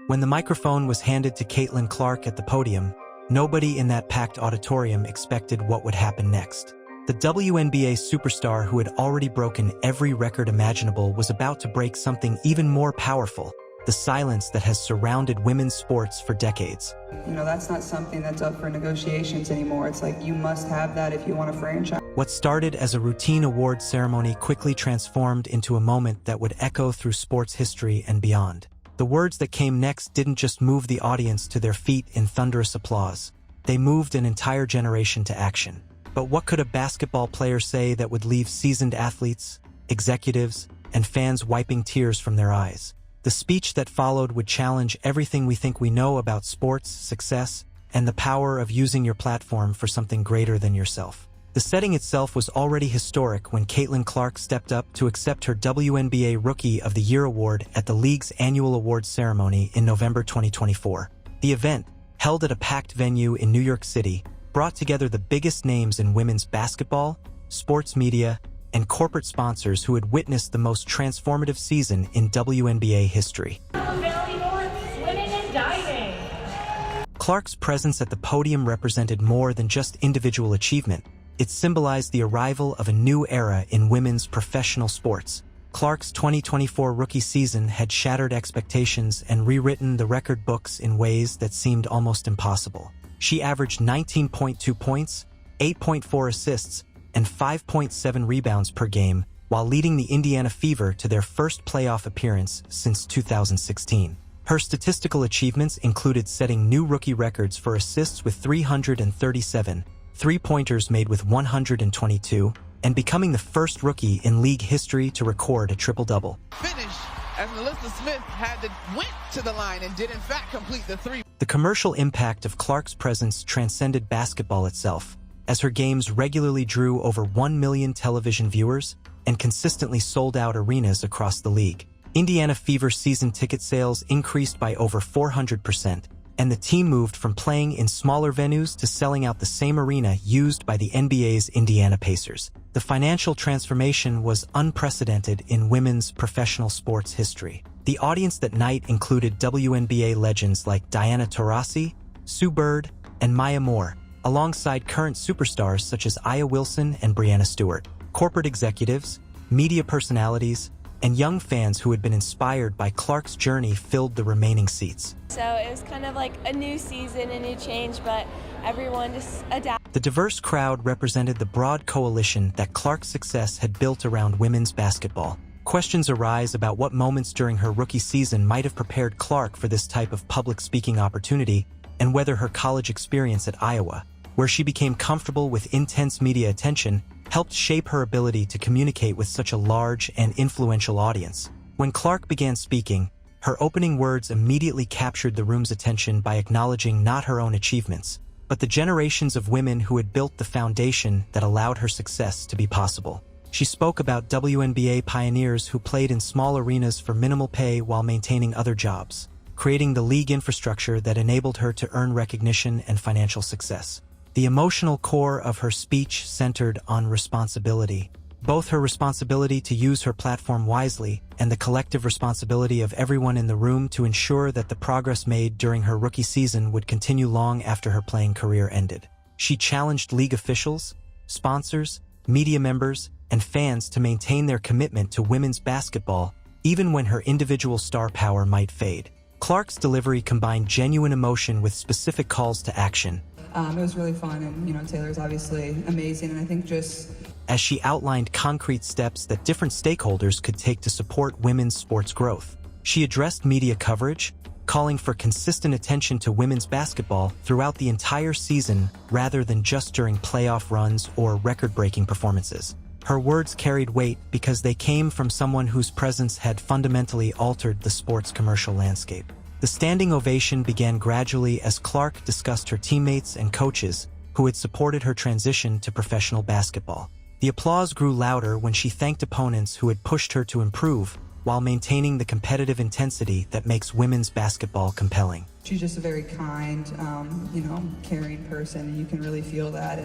When the microphone was handed to Caitlin Clark at the podium, nobody in that packed auditorium expected what would happen next. The WNBA superstar who had already broken every record imaginable was about to break something even more powerful, the silence that has surrounded women's sports for decades. That's not something that's up for negotiations anymore. It's like you must have that if you want a franchise. What started as a routine award ceremony quickly transformed into a moment that would echo through sports history and beyond. The words that came next didn't just move the audience to their feet in thunderous applause. They moved an entire generation to action. But what could a basketball player say that would leave seasoned athletes, executives, and fans wiping tears from their eyes? The speech that followed would challenge everything we think we know about sports, success, and the power of using your platform for something greater than yourself. The setting itself was already historic when Caitlin Clark stepped up to accept her WNBA Rookie of the Year award at the league's annual awards ceremony in November 2024. The event, held at a packed venue in New York City, brought together the biggest names in women's basketball, sports media, and corporate sponsors who had witnessed the most transformative season in WNBA history. Swimming and diving. Clark's presence at the podium represented more than just individual achievement. It symbolized the arrival of a new era in women's professional sports. Clark's 2024 rookie season had shattered expectations and rewritten the record books in ways that seemed almost impossible. She averaged 19.2 points, 8.4 assists, and 5.7 rebounds per game, while leading the Indiana Fever to their first playoff appearance since 2016. Her statistical achievements included setting new rookie records for assists with 337, three-pointers made with 122, and becoming the first rookie in league history to record a triple-double. Finish as Melissa Smith went to the line and did in fact complete the three. The commercial impact of Clark's presence transcended basketball itself, as her games regularly drew over 1 million television viewers and consistently sold out arenas across the league. Indiana Fever season ticket sales increased by over 400%, and the team moved from playing in smaller venues to selling out the same arena used by the NBA's Indiana Pacers. The financial transformation was unprecedented in women's professional sports history. The audience that night included WNBA legends like Diana Taurasi, Sue Bird, and Maya Moore, alongside current superstars such as Aya Wilson and Breanna Stewart. Corporate executives, media personalities, and young fans who had been inspired by Clark's journey filled the remaining seats. So it was kind of like a new season, a new change, but everyone just adapted. The diverse crowd represented the broad coalition that Clark's success had built around women's basketball. Questions arise about what moments during her rookie season might have prepared Clark for this type of public speaking opportunity, and whether her college experience at Iowa, where she became comfortable with intense media attention, helped shape her ability to communicate with such a large and influential audience. When Clark began speaking, her opening words immediately captured the room's attention by acknowledging not her own achievements, but the generations of women who had built the foundation that allowed her success to be possible. She spoke about WNBA pioneers who played in small arenas for minimal pay while maintaining other jobs, creating the league infrastructure that enabled her to earn recognition and financial success. The emotional core of her speech centered on responsibility, both her responsibility to use her platform wisely and the collective responsibility of everyone in the room to ensure that the progress made during her rookie season would continue long after her playing career ended. She challenged league officials, sponsors, media members, and fans to maintain their commitment to women's basketball, even when her individual star power might fade. Clark's delivery combined genuine emotion with specific calls to action. It was really fun, and Taylor's obviously amazing, and I think just as she outlined concrete steps that different stakeholders could take to support women's sports growth. She addressed media coverage, calling for consistent attention to women's basketball throughout the entire season rather than just during playoff runs or record-breaking performances. Her words carried weight because they came from someone whose presence had fundamentally altered the sports commercial landscape. The standing ovation began gradually as Clark discussed her teammates and coaches who had supported her transition to professional basketball. The applause grew louder when she thanked opponents who had pushed her to improve, while maintaining the competitive intensity that makes women's basketball compelling. She's just a very kind, caring person, and you can really feel that.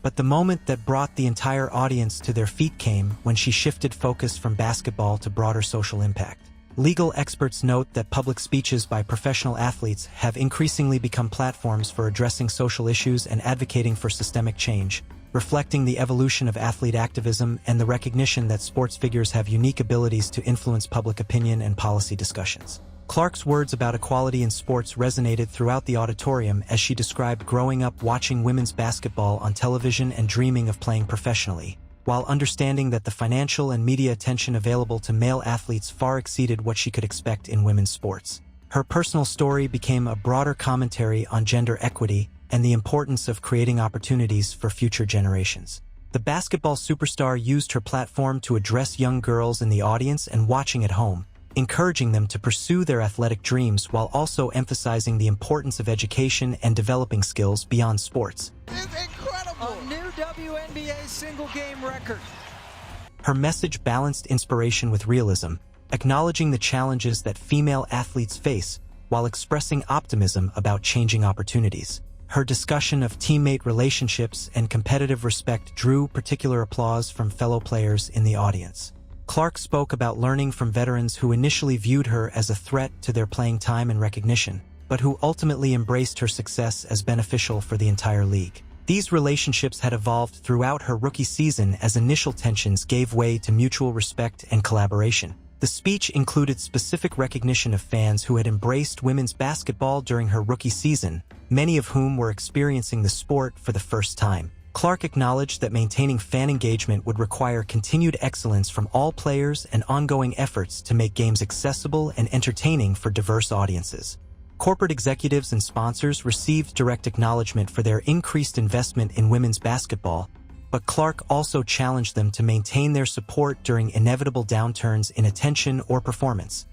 But the moment that brought the entire audience to their feet came when she shifted focus from basketball to broader social impact. Legal experts note that public speeches by professional athletes have increasingly become platforms for addressing social issues and advocating for systemic change, reflecting the evolution of athlete activism and the recognition that sports figures have unique abilities to influence public opinion and policy discussions. Clark's words about equality in sports resonated throughout the auditorium as she described growing up watching women's basketball on television and dreaming of playing professionally, while understanding that the financial and media attention available to male athletes far exceeded what she could expect in women's sports. Her personal story became a broader commentary on gender equity and the importance of creating opportunities for future generations. The basketball superstar used her platform to address young girls in the audience and watching at home, encouraging them to pursue their athletic dreams while also emphasizing the importance of education and developing skills beyond sports. It's incredible! A new WNBA single-game record. Her message balanced inspiration with realism, acknowledging the challenges that female athletes face while expressing optimism about changing opportunities. Her discussion of teammate relationships and competitive respect drew particular applause from fellow players in the audience. Clark spoke about learning from veterans who initially viewed her as a threat to their playing time and recognition, but who ultimately embraced her success as beneficial for the entire league. These relationships had evolved throughout her rookie season as initial tensions gave way to mutual respect and collaboration. The speech included specific recognition of fans who had embraced women's basketball during her rookie season, many of whom were experiencing the sport for the first time. Clark acknowledged that maintaining fan engagement would require continued excellence from all players and ongoing efforts to make games accessible and entertaining for diverse audiences. Corporate executives and sponsors received direct acknowledgement for their increased investment in women's basketball, but Clark also challenged them to maintain their support during inevitable downturns in attention or performance.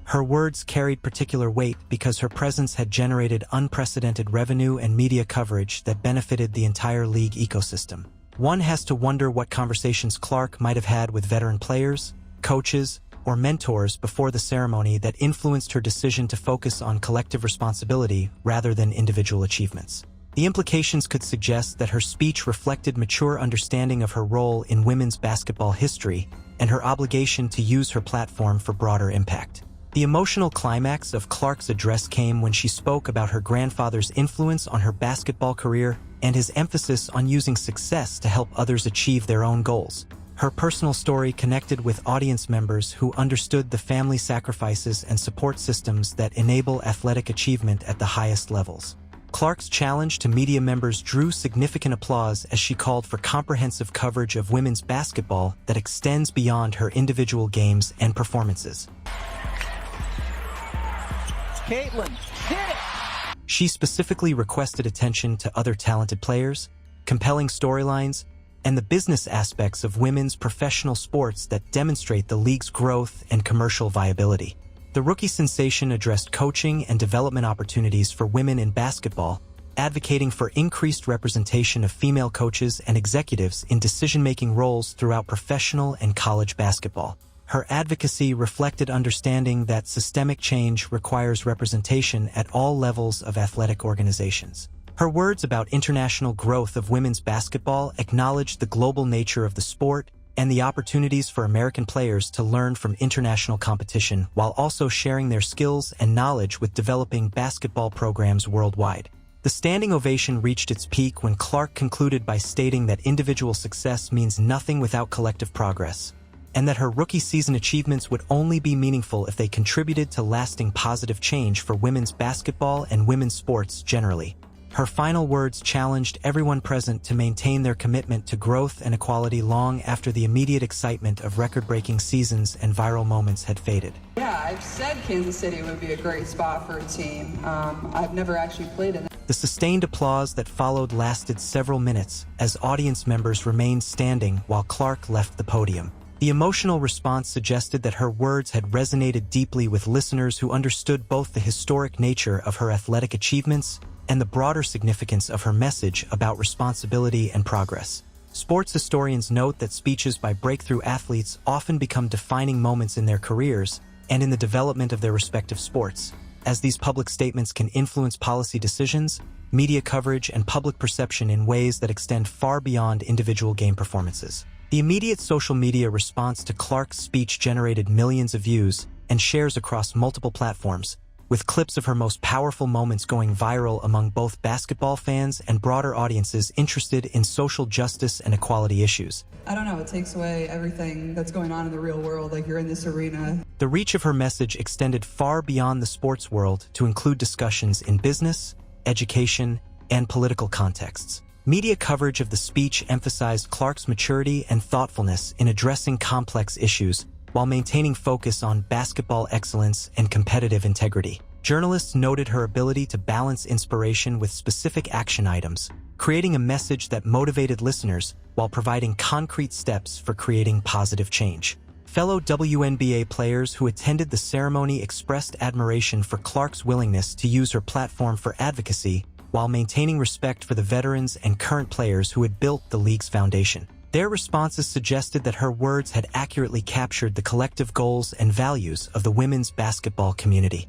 Her words carried particular weight because her presence had generated unprecedented revenue and media coverage that benefited the entire league ecosystem. One has to wonder what conversations Clark might have had with veteran players, coaches, or mentors before the ceremony that influenced her decision to focus on collective responsibility rather than individual achievements. The implications could suggest that her speech reflected mature understanding of her role in women's basketball history and her obligation to use her platform for broader impact. The emotional climax of Clark's address came when she spoke about her grandfather's influence on her basketball career and his emphasis on using success to help others achieve their own goals. Her personal story connected with audience members who understood the family sacrifices and support systems that enable athletic achievement at the highest levels. Clark's challenge to media members drew significant applause as she called for comprehensive coverage of women's basketball that extends beyond her individual games and performances. Caitlin hit it! She specifically requested attention to other talented players, compelling storylines, and the business aspects of women's professional sports that demonstrate the league's growth and commercial viability. The rookie sensation addressed coaching and development opportunities for women in basketball, advocating for increased representation of female coaches and executives in decision-making roles throughout professional and college basketball. Her advocacy reflected understanding that systemic change requires representation at all levels of athletic organizations. Her words about international growth of women's basketball acknowledged the global nature of the sport and the opportunities for American players to learn from international competition while also sharing their skills and knowledge with developing basketball programs worldwide. The standing ovation reached its peak when Clark concluded by stating that individual success means nothing without collective progress, and that her rookie season achievements would only be meaningful if they contributed to lasting positive change for women's basketball and women's sports generally. Her final words challenged everyone present to maintain their commitment to growth and equality long after the immediate excitement of record-breaking seasons and viral moments had faded. Yeah, I've said Kansas City would be a great spot for a team. I've never actually played in it. The sustained applause that followed lasted several minutes as audience members remained standing while Clark left the podium. The emotional response suggested that her words had resonated deeply with listeners who understood both the historic nature of her athletic achievements and the broader significance of her message about responsibility and progress. Sports historians note that speeches by breakthrough athletes often become defining moments in their careers and in the development of their respective sports, as these public statements can influence policy decisions, media coverage, and public perception in ways that extend far beyond individual game performances. The immediate social media response to Clark's speech generated millions of views and shares across multiple platforms, with clips of her most powerful moments going viral among both basketball fans and broader audiences interested in social justice and equality issues. I don't know, it takes away everything that's going on in the real world, like you're in this arena. The reach of her message extended far beyond the sports world to include discussions in business, education, and political contexts. Media coverage of the speech emphasized Clark's maturity and thoughtfulness in addressing complex issues while maintaining focus on basketball excellence and competitive integrity. Journalists noted her ability to balance inspiration with specific action items, creating a message that motivated listeners while providing concrete steps for creating positive change. Fellow WNBA players who attended the ceremony expressed admiration for Clark's willingness to use her platform for advocacy while maintaining respect for the veterans and current players who had built the league's foundation. Their responses suggested that her words had accurately captured the collective goals and values of the women's basketball community.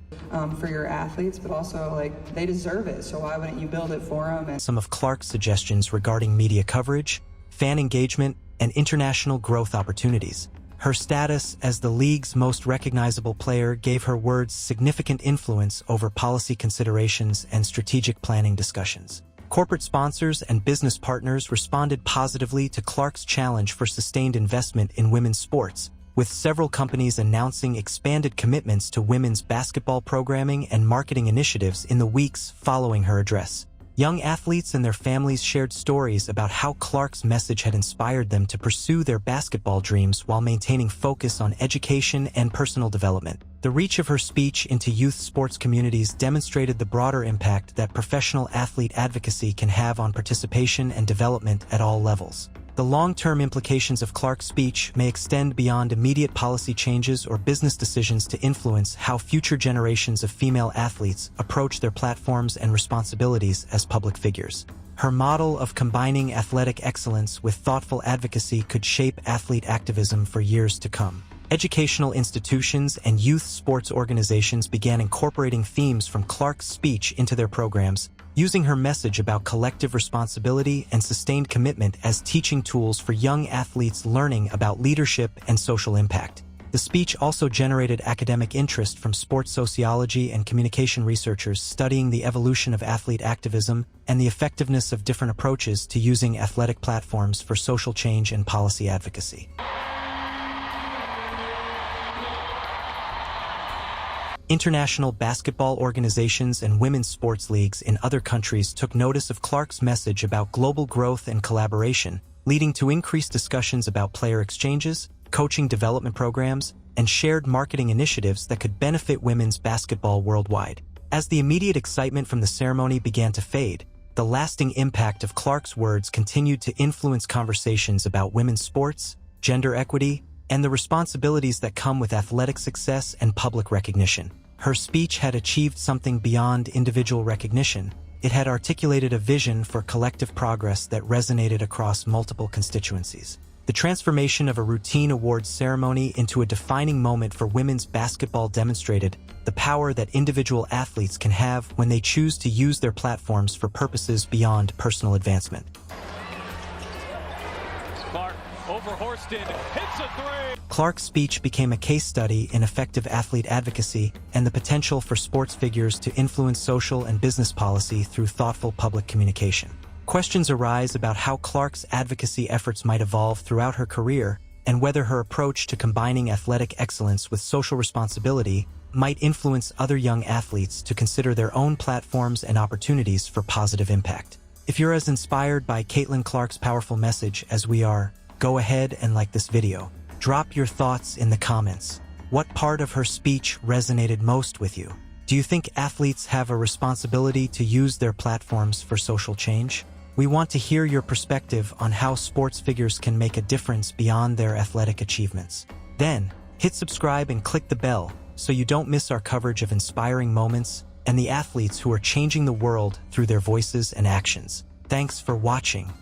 For your athletes, but also, like, they deserve it, so why wouldn't you build it for them? And Some of Clark's suggestions regarding media coverage, fan engagement, and international growth opportunities. Her status as the league's most recognizable player gave her words significant influence over policy considerations and strategic planning discussions. Corporate sponsors and business partners responded positively to Clark's challenge for sustained investment in women's sports, with several companies announcing expanded commitments to women's basketball programming and marketing initiatives in the weeks following her address. Young athletes and their families shared stories about how Clark's message had inspired them to pursue their basketball dreams while maintaining focus on education and personal development. The reach of her speech into youth sports communities demonstrated the broader impact that professional athlete advocacy can have on participation and development at all levels. The long-term implications of Clark's speech may extend beyond immediate policy changes or business decisions to influence how future generations of female athletes approach their platforms and responsibilities as public figures. Her model of combining athletic excellence with thoughtful advocacy could shape athlete activism for years to come. Educational institutions and youth sports organizations began incorporating themes from Clark's speech into their programs, using her message about collective responsibility and sustained commitment as teaching tools for young athletes learning about leadership and social impact. The speech also generated academic interest from sports sociology and communication researchers studying the evolution of athlete activism and the effectiveness of different approaches to using athletic platforms for social change and policy advocacy. International basketball organizations and women's sports leagues in other countries took notice of Clark's message about global growth and collaboration, leading to increased discussions about player exchanges, coaching development programs, and shared marketing initiatives that could benefit women's basketball worldwide. As the immediate excitement from the ceremony began to fade, the lasting impact of Clark's words continued to influence conversations about women's sports, gender equity, and the responsibilities that come with athletic success and public recognition. Her speech had achieved something beyond individual recognition. It had articulated a vision for collective progress that resonated across multiple constituencies. The transformation of a routine awards ceremony into a defining moment for women's basketball demonstrated the power that individual athletes can have when they choose to use their platforms for purposes beyond personal advancement. Clark over Horston, hits a three! Clark's speech became a case study in effective athlete advocacy and the potential for sports figures to influence social and business policy through thoughtful public communication. Questions arise about how Clark's advocacy efforts might evolve throughout her career and whether her approach to combining athletic excellence with social responsibility might influence other young athletes to consider their own platforms and opportunities for positive impact. If you're as inspired by Caitlin Clark's powerful message as we are, go ahead and like this video. Drop your thoughts in the comments. What part of her speech resonated most with you? Do you think athletes have a responsibility to use their platforms for social change? We want to hear your perspective on how sports figures can make a difference beyond their athletic achievements. Then, hit subscribe and click the bell so you don't miss our coverage of inspiring moments and the athletes who are changing the world through their voices and actions. Thanks for watching.